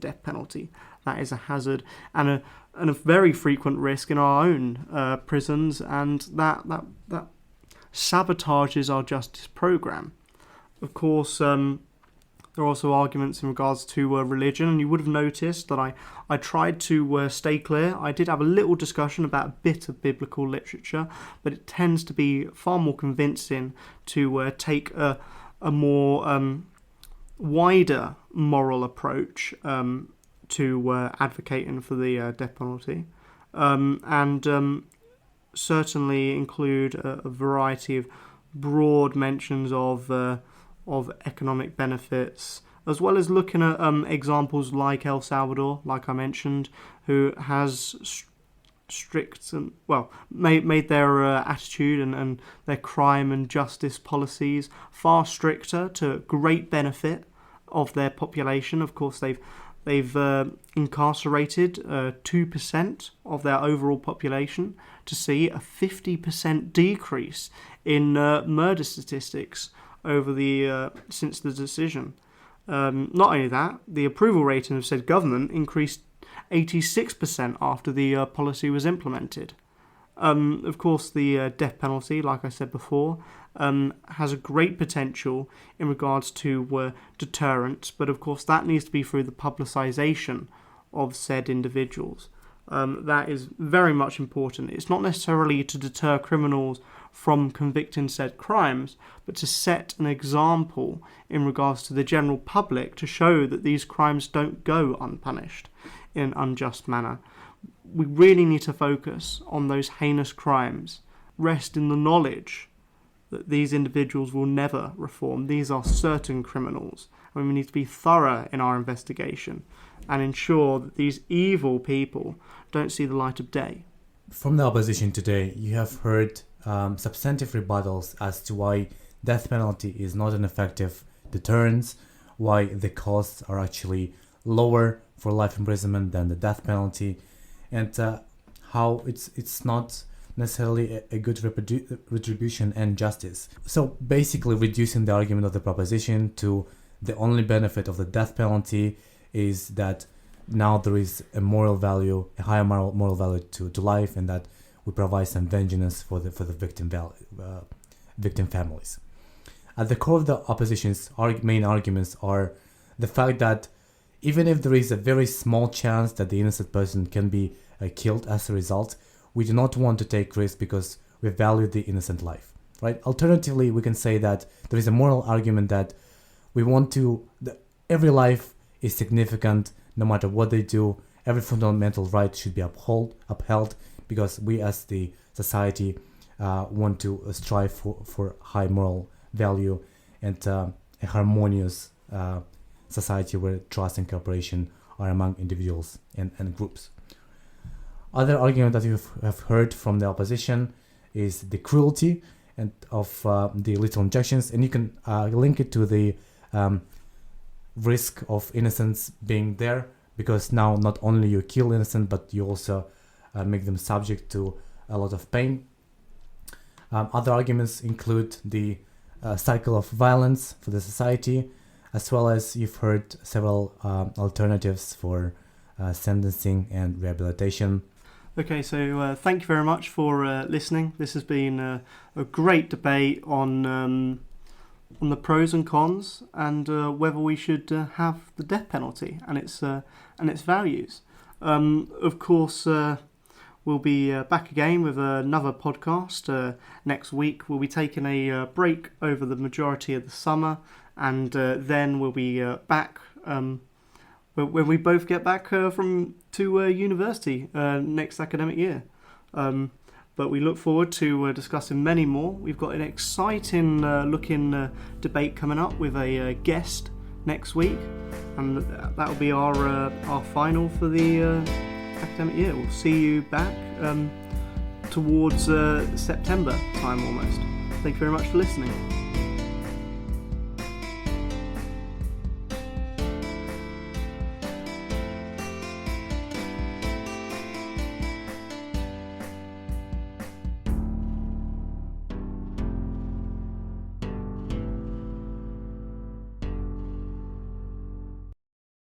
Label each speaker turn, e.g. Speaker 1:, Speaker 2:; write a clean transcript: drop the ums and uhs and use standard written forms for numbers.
Speaker 1: death penalty. That is a hazard and a very frequent risk in our own prisons, and that sabotages our justice program. Of course, there are also arguments in regards to religion, and you would have noticed that I tried to stay clear. I did have a little discussion about a bit of biblical literature, but it tends to be far more convincing to take a more wider moral approach to advocating for the death penalty, and certainly include a variety of broad mentions of economic benefits, as well as looking at examples like El Salvador, like I mentioned, who has strict and made their attitude and their crime and justice policies far stricter, to great benefit of their population. Of course, they've incarcerated 2% of their overall population to see a 50% decrease in murder statistics over since the decision. Not only that, the approval rating of said government increased 86% after the policy was implemented. Of course, the death penalty, like I said before, has a great potential in regards to deterrence, but of course that needs to be through the publicisation of said individuals. That is very much important. It's not necessarily to deter criminals from convicting said crimes, but to set an example in regards to the general public to show that these crimes don't go unpunished in an unjust manner. We really need to focus on those heinous crimes, rest in the knowledge that these individuals will never reform. These are certain criminals, and we need to be thorough in our investigation and ensure that these evil people don't see the light of day.
Speaker 2: From the opposition today, you have heard substantive rebuttals as to why death penalty is not an effective deterrence, why the costs are actually lower for life imprisonment than the death penalty, and how it's not necessarily a good retribution and justice. So basically reducing the argument of the proposition to the only benefit of the death penalty is that now there is a moral value, a higher moral value to life, and that we provide some vengeance for the victim families. At the core of the opposition's main arguments are the fact that even if there is a very small chance that the innocent person can be killed as a result, we do not want to take risks because we value the innocent life, right? Alternatively, we can say that there is a moral argument that we want every life is significant no matter what they do. Every fundamental right should be upheld because we as the society want to strive for high moral value and a harmonious society where trust and cooperation are among individuals and groups. Other argument that you have heard from the opposition is the cruelty and of the lethal injections, and you can link it to the risk of innocence being there, because now not only you kill innocent, but you also make them subject to a lot of pain. Other arguments include the cycle of violence for the society, as well as you've heard several alternatives for sentencing and rehabilitation.
Speaker 1: Okay, so thank you very much for listening. This has been a great debate on the pros and cons, and whether we should have the death penalty and its values. Of course, we'll be back again with another podcast next week. We'll be taking a break over the majority of the summer, and then we'll be back when we both get back to university next academic year. But we look forward to discussing many more. We've got an exciting looking debate coming up with a guest next week, and that will be our final for the academic year. We'll see you back towards September time almost. Thank you very much for listening.